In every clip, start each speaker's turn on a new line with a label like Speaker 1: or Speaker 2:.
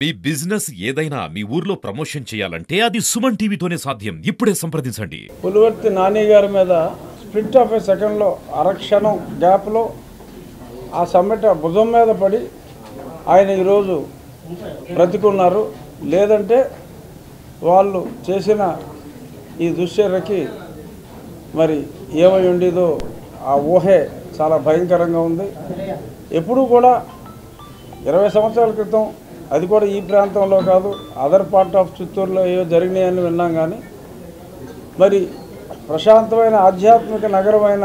Speaker 1: మీ business ఏదైనా మీ ఊర్లో promotion చేయాలంటే అది సుమన్ టీవీతోనే సాధ్యం. ఇప్పుడే సంప్రదించండి.
Speaker 2: పులివర్తి నాని గారి మీద స్ప్లిట్ ఆఫ్ ఏ సెకండ్లో అరక్షణం గ్యాప్లో ఆ సమ్మెట భుజం మీద పడి ఆయన ఈరోజు బ్రతికున్నారు. లేదంటే వాళ్ళు చేసిన ఈ దుశ్చర్యకి మరి ఏమై ఉండేదో ఆ ఊహే చాలా భయంకరంగా ఉంది. ఎప్పుడూ కూడా 20 సంవత్సరాల క్రితం అది కూడా ఈ ప్రాంతంలో కాదు, అదర్ పార్ట్ ఆఫ్ చిత్తూరులో ఏవో జరిగినాయని విన్నాం. కానీ మరి ప్రశాంతమైన ఆధ్యాత్మిక నగరమైన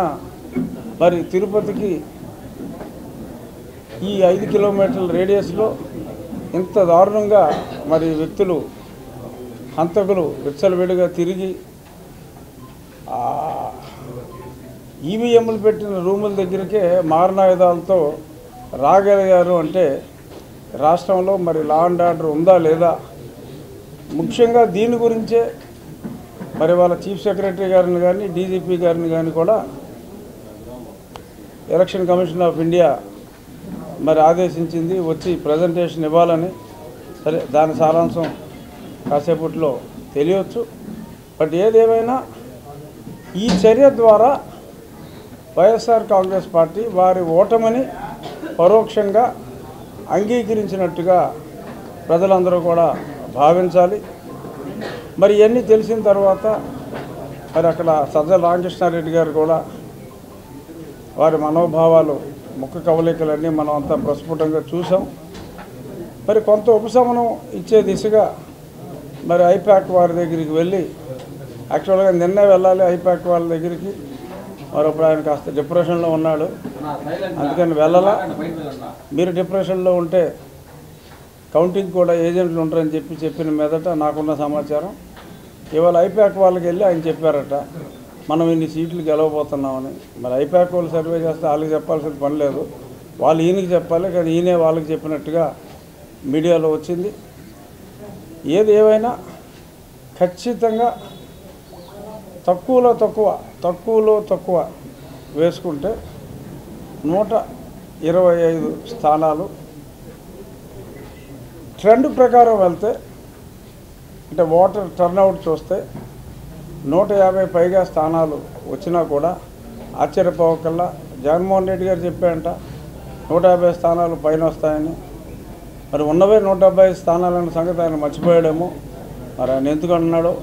Speaker 2: మరి తిరుపతికి ఈ 5 కిలోమీటర్ల రేడియస్లో ఇంత దారుణంగా మరి వ్యక్తులు హంతకులు విచ్చలవిడిగా తిరిగి ఈవీఎంలు పెట్టిన రూముల దగ్గరికే మారణాయుధాలతో రాగలిగారు అంటే రాష్ట్రంలో మరి లా అండ్ ఆర్డర్ ఉందా లేదా? ముఖ్యంగా దీని గురించే మరి వాళ్ళ చీఫ్ సెక్రటరీ గారిని కానీ డీజీపీ గారిని కానీ కూడా ఎలక్షన్ కమిషన్ ఆఫ్ ఇండియా మరి ఆదేశించింది, వచ్చి ప్రజెంటేషన్ ఇవ్వాలని. సరే, దాని సారాంశం కాసేపట్లో తెలియవచ్చు. బట్ ఏదేమైనా ఈ చర్య ద్వారా వైఎస్ఆర్ కాంగ్రెస్ పార్టీ వారి ఓటమిని పరోక్షంగా అంగీకరించినట్టుగా ప్రజలందరూ కూడా భావించాలి. మరి ఇవన్నీ తెలిసిన తర్వాత మరి అక్కడ సజ్జల రామకృష్ణారెడ్డి గారు కూడా వారి మనోభావాలు ముఖ కవలికలన్నీ మనం అంతా ప్రస్ఫుటంగా చూసాం. మరి కొంత ఉపశమనం ఇచ్చే దిశగా మరి ఐపాక్ వారి దగ్గరికి వెళ్ళి, యాక్చువల్గా నిన్నే వెళ్ళాలి ఐపాక్ వాళ్ళ దగ్గరికి, మరొప్పుడు ఆయన కాస్త డిప్రెషన్లో ఉన్నాడు, అందుకని వెళ్ళాలా. మీరు డిప్రెషన్లో ఉంటే కౌంటింగ్ కూడా ఏజెంట్లు ఉంటారని చెప్పిన మీదట నాకున్న సమాచారం ఇవాళ ఐపాక్ వాళ్ళకి వెళ్ళి ఆయన చెప్పారట, మనం ఇన్ని సీట్లు గెలవబోతున్నామని. మరి ఐపాక్ వాళ్ళు సర్వే చేస్తే వాళ్ళకి చెప్పాల్సిన పని లేదు, వాళ్ళు ఈయనకి చెప్పాలి, కానీ ఈయనే వాళ్ళకి చెప్పినట్టుగా మీడియాలో వచ్చింది. ఏది ఏమైనా ఖచ్చితంగా తక్కువలో తక్కువ వేసుకుంటే 125 స్థానాలు ట్రెండ్ ప్రకారం వెళ్తే, అంటే ఓటర్ టర్నౌట్ చూస్తే 150 పైగా స్థానాలు వచ్చినా కూడా ఆశ్చర్యపోవకల్లా. జగన్మోహన్ రెడ్డి గారు చెప్పారంట 150 స్థానాలు పైన వస్తాయని. మరి ఉన్నవే 175 స్థానాలన్న సంగతి ఆయన మర్చిపోయాడేమో. మరి ఆయన ఎందుకు అన్నాడో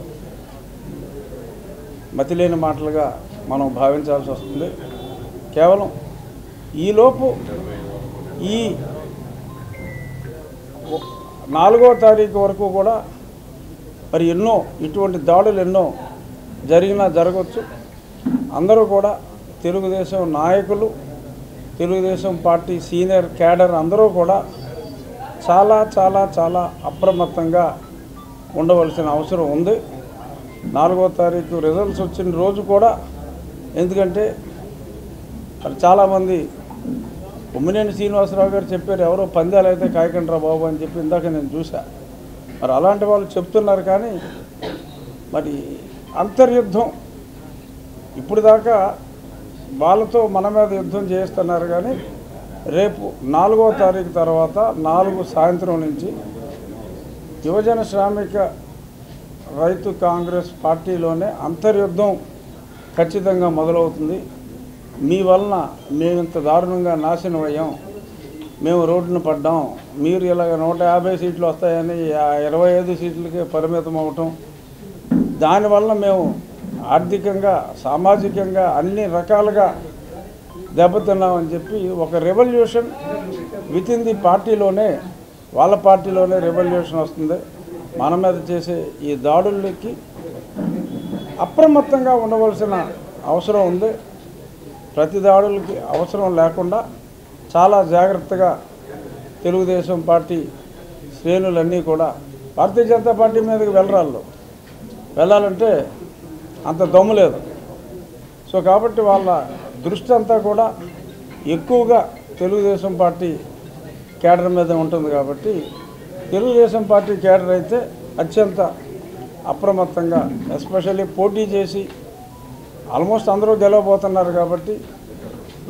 Speaker 2: మతిలేని మాటలుగా మనం భావించాల్సి వస్తుంది. కేవలం ఈలోపు ఈ 4వ తారీఖు వరకు కూడా మరి ఎన్నో ఇటువంటి దాడులు ఎన్నో జరగవచ్చు. అందరూ కూడా తెలుగుదేశం నాయకులు, తెలుగుదేశం పార్టీ సీనియర్ క్యాడర్ అందరూ కూడా చాలా చాలా చాలా అప్రమత్తంగా ఉండవలసిన అవసరం ఉంది. 4వ తారీఖు రిజల్ట్స్ వచ్చిన రోజు కూడా, ఎందుకంటే మరి చాలామంది ఉమ్మినేని శ్రీనివాసరావు గారు చెప్పారు, ఎవరో పందాలు అయితే కాయకండ్రా బాబు అని చెప్పి ఇందాక నేను చూసా. మరి అలాంటి వాళ్ళు చెప్తున్నారు. కానీ మరి అంతర్యుద్ధం ఇప్పుడు దాకా వాళ్ళతో మన మీద యుద్ధం చేస్తున్నారు. కానీ రేపు 4వ తారీఖు తర్వాత 4 సాయంత్రం నుంచి యువజన శ్రామిక రైతు కాంగ్రెస్ పార్టీలోనే అంతర్యుద్ధం ఖచ్చితంగా మొదలవుతుంది. మీ వలన మేము ఇంత దారుణంగా నాశనం అయ్యాం, మేము రోడ్డును పడ్డాం, మీరు ఇలాగ 150 సీట్లు వస్తాయని 25 సీట్లకే పరిమితం అవటం, దానివల్ల మేము ఆర్థికంగా సామాజికంగా అన్ని రకాలుగా దెబ్బతిన్నామని చెప్పి ఒక రెవల్యూషన్ విత్ ఇన్ ది పార్టీలోనే, వాళ్ళ పార్టీలోనే రెవల్యూషన్ వస్తుంది. మన మీద చేసే ఈ దాడులకి అప్రమత్తంగా ఉండవలసిన అవసరం ఉంది. ప్రతి దాడులకి అవసరం లేకుండా చాలా జాగ్రత్తగా తెలుగుదేశం పార్టీ శ్రేణులన్నీ కూడా భారతీయ జనతా పార్టీ మీదకి వెళ్ళాలంటే అంత దమ్ము లేదు. సో కాబట్టి వాళ్ళ దృష్టి అంతా కూడా ఎక్కువగా తెలుగుదేశం పార్టీ కేడర్ మీద ఉంటుంది. కాబట్టి తెలుగుదేశం పార్టీ కేడర్ అయితే అత్యంత అప్రమత్తంగా, ఎస్పెషల్లీ పోటీ చేసి ఆల్మోస్ట్ అందరూ గెలవబోతున్నారు. కాబట్టి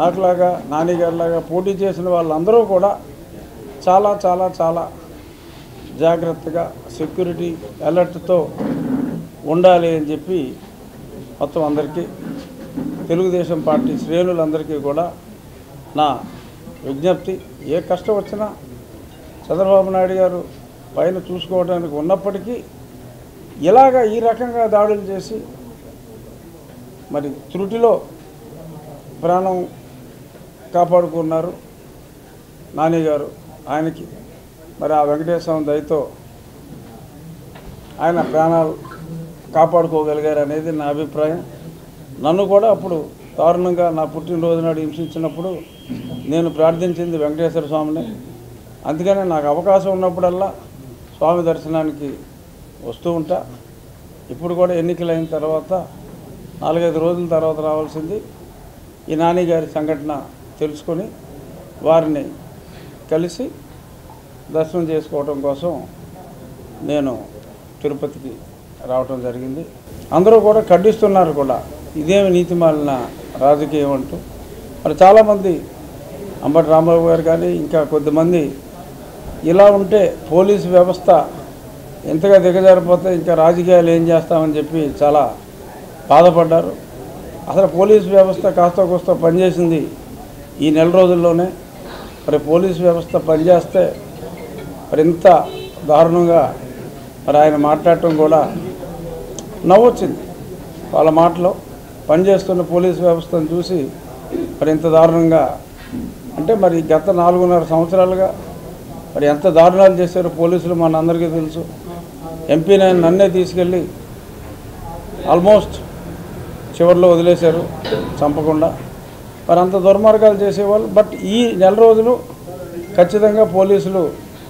Speaker 2: నాకులాగా నాని గారిలాగా పోటీ చేసిన వాళ్ళందరూ కూడా చాలా చాలా చాలా జాగ్రత్తగా సెక్యూరిటీ అలర్ట్తో ఉండాలి అని చెప్పి మొత్తం అందరికీ తెలుగుదేశం పార్టీ శ్రేణులందరికీ కూడా నా విజ్ఞప్తి. ఏ కష్టం వచ్చినా చంద్రబాబు నాయుడు గారు పైన చూసుకోవడానికి ఉన్నప్పటికీ ఇలాగా ఈ రకంగా దాడులు చేసి మరి త్రుటిలో ప్రాణం కాపాడుకున్నారు నాని గారు. ఆయనకి మరి ఆ వెంకటేశ్వర దయతో ఆయన ప్రాణాలు కాపాడుకోగలిగారు అనేది నా అభిప్రాయం. నన్ను కూడా అప్పుడు దారుణంగా నా పుట్టినరోజు నాడు హింసించినప్పుడు నేను ప్రార్థించింది వెంకటేశ్వర స్వామిని. అందుకనే నాకు అవకాశం ఉన్నప్పుడల్లా స్వామి దర్శనానికి వస్తూ ఉంటా. ఇప్పుడు కూడా ఎన్నికలైన తర్వాత 4-5 రోజుల తర్వాత రావాల్సింది. ఈ నాని గారి సంఘటన తెలుసుకొని వారిని కలిసి దర్శనం చేసుకోవడం కోసం నేను తిరుపతికి రావటం జరిగింది. అందరూ కూడా ఖండిస్తున్నారు కూడా, ఇదేమి నీతిమాలిన రాజకీయం అంటూ. మరి చాలామంది అంబటి రాంబాబు గారు కానీ ఇంకా కొద్దిమంది ఇలా ఉంటే పోలీసు వ్యవస్థ ఎంతగా దిగజారిపోతే ఇంకా రాజకీయాలు ఏం చేస్తామని చెప్పి చాలా బాధపడ్డారు. అసలు పోలీసు వ్యవస్థ కాస్త కోస్త పనిచేసింది ఈ నెల రోజుల్లోనే. మరి పోలీసు వ్యవస్థ పనిచేస్తే మరి ఇంత దారుణంగా మరి ఆయన మాట్లాడటం కూడా నవ్వొచ్చింది. వాళ్ళ మాటలో పనిచేస్తున్న పోలీసు వ్యవస్థను చూసి మరి ఇంత దారుణంగా అంటే మరి గత 4.5 సంవత్సరాలుగా మరి ఎంత దారుణాలు చేశారో పోలీసులు మన అందరికీ తెలుసు. ఎంపీ నన్నే తీసుకెళ్ళి ఆల్మోస్ట్ చివరిలో వదిలేశారు చంపకుండా. మరి అంత దుర్మార్గాలు చేసేవాళ్ళు. బట్ ఈ నెల రోజులు ఖచ్చితంగా పోలీసులు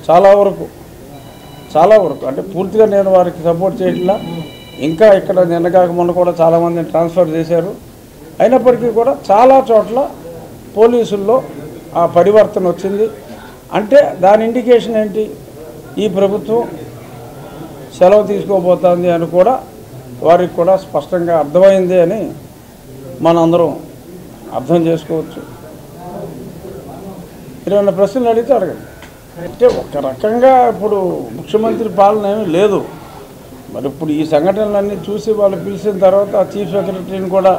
Speaker 2: చాలా వరకు అంటే పూర్తిగా నేను వారికి సపోర్ట్ చేయట్లా. ఇంకా ఇక్కడ నిన్నగాక మొన్న కూడా చాలామందిని ట్రాన్స్ఫర్ చేశారు. అయినప్పటికీ కూడా చాలా చోట్ల పోలీసుల్లో ఆ పరివర్తన వచ్చింది. అంటే దాని ఇండికేషన్ ఏంటి? ఈ ప్రభుత్వం సెలవు తీసుకోబోతోంది అని కూడా వారికి కూడా స్పష్టంగా అర్థమైంది అని మనందరం అర్థం చేసుకోవచ్చు. ఏమైనా ప్రశ్నలు అడిగితే అడగండి. అంటే ఒక రకంగా ఇప్పుడు ముఖ్యమంత్రి పాలన ఏమీ లేదు. మరి ఇప్పుడు ఈ సంఘటనలన్నీ చూసి వాళ్ళు పిలిచిన తర్వాత ఆ చీఫ్ సెక్రటరీని కూడా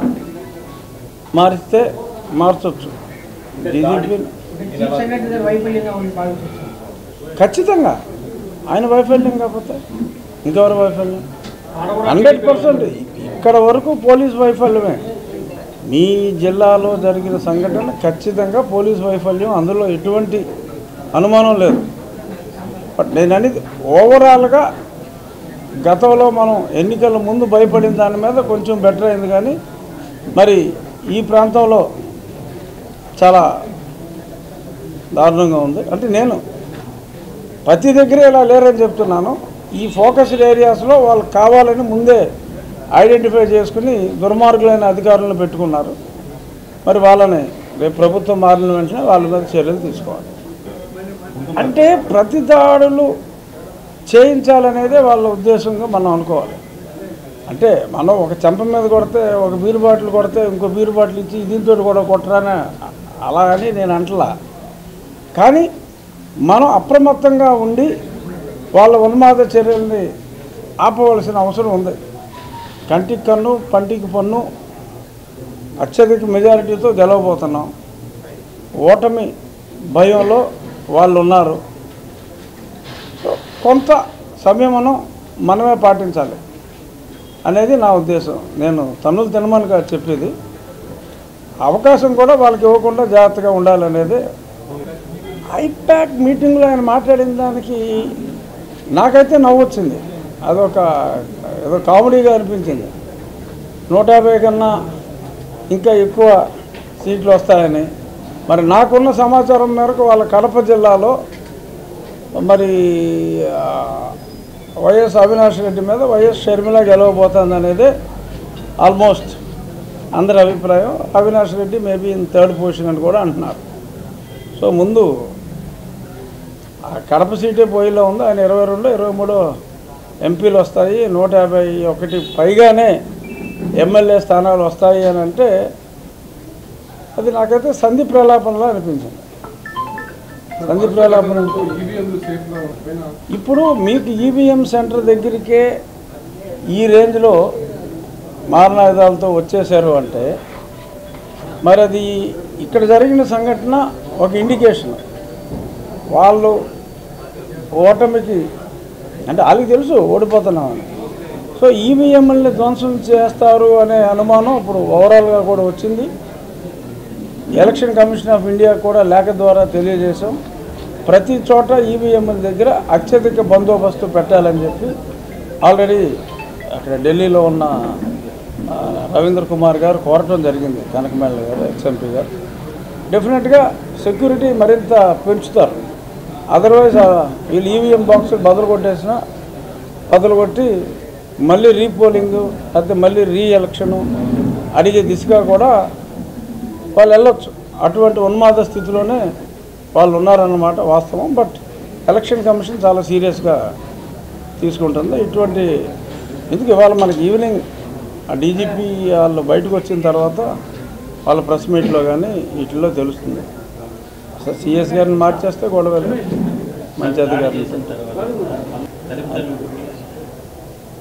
Speaker 2: మార్చవచ్చు. డీజీపీ ఖచ్చితంగా ఆయన వైఫల్యం కాకపోతే ఇంకెవరి వైఫల్యం? 100% ఇక్కడ వరకు పోలీస్ వైఫల్యమే. మీ జిల్లాలో జరిగిన సంఘటన ఖచ్చితంగా పోలీస్ వైఫల్యం, అందులో ఎటువంటి అనుమానం లేదు. బట్ నేను అనేది ఓవరాల్గా గతంలో మనం ఎన్నికల ముందు భయపడిన దాని మీద కొంచెం బెటర్ అయింది. కానీ మరి ఈ ప్రాంతంలో చాలా దారుణంగా ఉంది. అంటే నేను ప్రతి దగ్గర ఇలా లేరని చెప్తున్నాను. ఈ ఫోకస్డ్ ఏరియాస్లో వాళ్ళు కావాలని ముందే ఐడెంటిఫై చేసుకుని దుర్మార్గులైన అధికారులను పెట్టుకున్నారు. మరి వాళ్ళని రేపు ప్రభుత్వం మారిన వెంటనే వాళ్ళ మీద చర్యలు తీసుకోవాలి. అంటే ప్రతి దాడులు చేయించాలనేదే వాళ్ళ ఉద్దేశంగా మనం అనుకోవాలి. అంటే మనం ఒక చెంప మీద కొడితే, ఒక బీరు బాటిల్ కొడితే ఇంకో బీరు బాటిల్ ఇచ్చి దీంతో కూడా కొట్టరానే అలా అని నేను అంటలా. కానీ మనం అప్రమత్తంగా ఉండి వాళ్ళ ఉన్మాద చర్యల్ని ఆపవలసిన అవసరం ఉంది. కంటికి కన్ను పంటికి పన్ను అత్యధిక మెజారిటీతో గెలవబోతున్నాం. ఓటమి భయంలో వాళ్ళు ఉన్నారు. కొంత సంయమనం మనమే పాటించాలి అనేది నా ఉద్దేశం. నేను తన్నులు తినమని కాదు చెప్పేది, అవకాశం కూడా వాళ్ళకి ఇవ్వకుండా జాగ్రత్తగా ఉండాలనేది. ఐపాక్ మీటింగ్లో ఆయన మాట్లాడిన దానికి నాకైతే నవ్వు వచ్చింది. అదొక ఏదో కామెడీగా అనిపించింది. 150 కన్నా ఇంకా ఎక్కువ సీట్లు వస్తాయని. మరి నాకున్న సమాచారం మేరకు వాళ్ళ కడప జిల్లాలో మరి వైఎస్ అవినాష్ రెడ్డి మీద వైఎస్ షర్మిల గెలవబోతుంది అనేది ఆల్మోస్ట్ అందరి అభిప్రాయం. Avinash Reddy maybe in 3rd position అని కూడా అంటున్నారు. సో ముందు కడప సీటే పోయిలో ఉంది. ఆయన 22, 23 ఎంపీలు వస్తాయి, 151 పైగానే ఎమ్మెల్యే స్థానాలు వస్తాయి అని అంటే అది నాకైతే సంధి ప్రలాపనలా అనిపించింది. సందీప్ రాయలాపురం ఇప్పుడు మీకు ఈవీఎం సెంటర్ దగ్గరికే ఈ రేంజ్లో మారణాయుధాలతో వచ్చేసారు అంటే మరి అది ఇక్కడ జరిగిన సంఘటన ఒక ఇండికేషన్. వాళ్ళు ఓటమికి అంటే వాళ్ళకి తెలుసు ఓడిపోతున్నామని. సో ఈవీఎంలని ధ్వంసం చేస్తారు అనే అనుమానం ఇప్పుడు ఓవరాల్గా కూడా వచ్చింది. ఎలక్షన్ కమిషన్ ఆఫ్ ఇండియా కూడా లేఖ ద్వారా తెలియజేశాం. ప్రతి చోట ఈవీఎంల దగ్గర అత్యధిక బందోబస్తు పెట్టాలని చెప్పి ఆల్రెడీ అక్కడ ఢిల్లీలో ఉన్న రవీంద్ర కుమార్ గారు కోరటం జరిగింది. కనకమేళ గారు ఎక్స్ఎంపీ గారు డెఫినెట్గా సెక్యూరిటీ మరింత పెంచుతారు. అదర్వైజ్ వీళ్ళు ఈవీఎం బాక్సులు బదులు కొట్టి మళ్ళీ రీపోలింగ్ అయితే మళ్ళీ ఎలక్షను అడిగే దిశగా కూడా వాళ్ళు వెళ్ళొచ్చు. అటువంటి ఉన్మాద స్థితిలోనే వాళ్ళు ఉన్నారన్నమాట వాస్తవం. బట్ ఎలక్షన్ కమిషన్ చాలా సీరియస్గా తీసుకుంటుంది ఇటువంటి. ఎందుకు ఇవాళ మనకి ఈవినింగ్ ఆ డీజీపీ వాళ్ళు బయటకు వచ్చిన తర్వాత వాళ్ళ ప్రెస్ మీట్లో కానీ వీటిల్లో తెలుస్తుంది. అసలు సిఎస్ గారిని మార్చేస్తే గొడవలు మంచి అధికారులు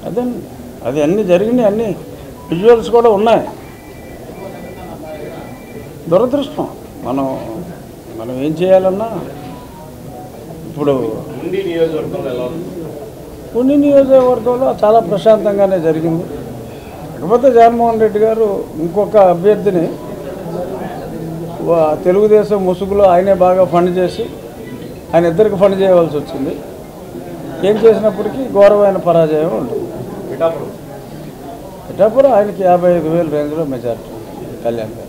Speaker 2: అదే అది అన్నీ జరిగినాయి, అన్ని విజువల్స్ కూడా ఉన్నాయి. దురదృష్టం. మనం ఏం చేయాలన్నా ఇప్పుడు కొన్ని నియోజకవర్గంలో చాలా ప్రశాంతంగానే జరిగింది. కాకపోతే జగన్మోహన్ రెడ్డి గారు ఇంకొక అభ్యర్థిని తెలుగుదేశం ముసుగులో ఆయనే బాగా ఫండ్ చేసి ఆయన ఇద్దరికి ఫండ్ చేయవలసి వచ్చింది. ఏం చేసినప్పటికీ ఘోరమైన పరాజయం ఉంటుంది. పిఠాపురం ఆయనకి 55,000 రేంజ్లో మెజార్టీ. కళ్యాణ్ గారు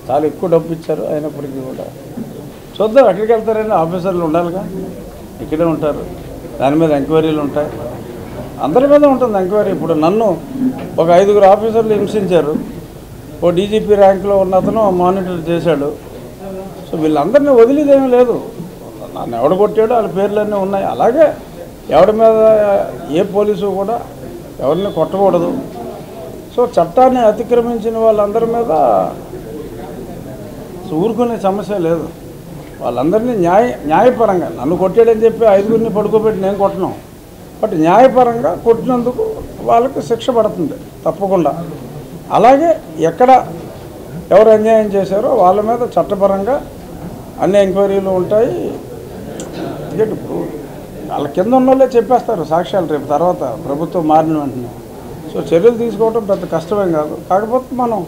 Speaker 2: చాలా ఎక్కువ డబ్బు ఇచ్చారు. అయినప్పటికీ కూడా చూద్దాం ఎక్కడికి వెళ్తారని. ఆఫీసర్లు ఉండాలిగా, ఇక్కడే ఉంటారు. దాని మీద ఎంక్వైరీలు ఉంటాయి, అందరి మీద ఉంటుంది ఎంక్వైరీ. ఇప్పుడు నన్ను ఒక 5 ఆఫీసర్లు హింసించారు. ఓ డీజీపీ ర్యాంకులో ఉన్న అతను మానిటర్ చేశాడు. సో వీళ్ళందరినీ వదిలేదేమీ లేదు. నన్ను ఎవడు కొట్టాడో వాళ్ళ పేర్లన్నీ ఉన్నాయి. అలాగే ఎవడి మీద ఏ పోలీసు కూడా ఎవరిని కొట్టకూడదు. సో చట్టాన్ని అతిక్రమించిన వాళ్ళందరి మీద ఊరుకునే సమస్య లేదు. వాళ్ళందరినీ న్యాయపరంగా నన్ను కొట్టాడని చెప్పి 5 పడుకోబెట్టి నేను కొట్టను. బట్ న్యాయపరంగా కొట్టినందుకు వాళ్ళకి శిక్ష పడుతుంది తప్పకుండా. అలాగే ఎక్కడ ఎవరు అన్యాయం చేశారో వాళ్ళ మీద చట్టపరంగా అన్ని ఎంక్వైరీలు ఉంటాయి. ఇప్పుడు వాళ్ళ కింద ఉన్న వాళ్ళే చెప్పేస్తారు సాక్ష్యాలు రేపు తర్వాత ప్రభుత్వం మారిన వెంటనే. సో చర్యలు తీసుకోవడం పెద్ద కష్టమేం కాదు. కాకపోతే మనం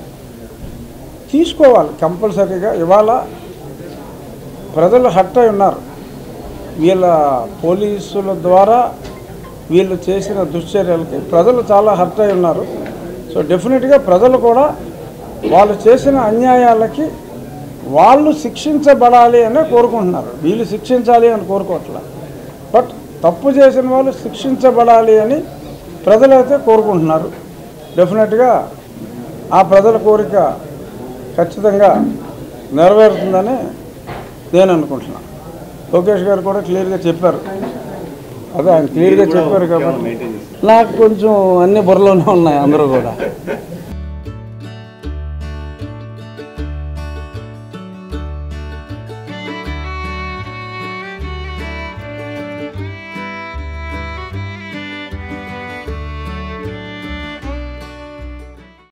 Speaker 2: తీసుకోవాలి కంపల్సరీగా. ఇవాళ ప్రజలు హర్ట్ అయి ఉన్నారు. వీళ్ళ పోలీసుల ద్వారా వీళ్ళు చేసిన దుశ్చర్యలకి ప్రజలు చాలా హర్ట్ అయి ఉన్నారు. సో డెఫినెట్గా ప్రజలు కూడా వాళ్ళు చేసిన అన్యాయాలకి వాళ్ళు శిక్షించబడాలి అనే కోరుకుంటున్నారు. వీళ్ళు శిక్షించాలి అని కోరుకోవట్లేదు. బట్ తప్పు చేసిన వాళ్ళు శిక్షించబడాలి అని ప్రజలైతే కోరుకుంటున్నారు. డెఫినెట్గా ఆ ప్రజల కోరిక ఖచ్చితంగా నెరవేరుతుందని నేను అనుకుంటున్నాను. లోకేష్ గారు కూడా క్లియర్గా చెప్పారు. అదే ఆయన క్లియర్గా చెప్పారు కాబట్టి నాకు కొంచెం అన్ని బుర్రలోనే ఉన్నాయి అందరూ కూడా.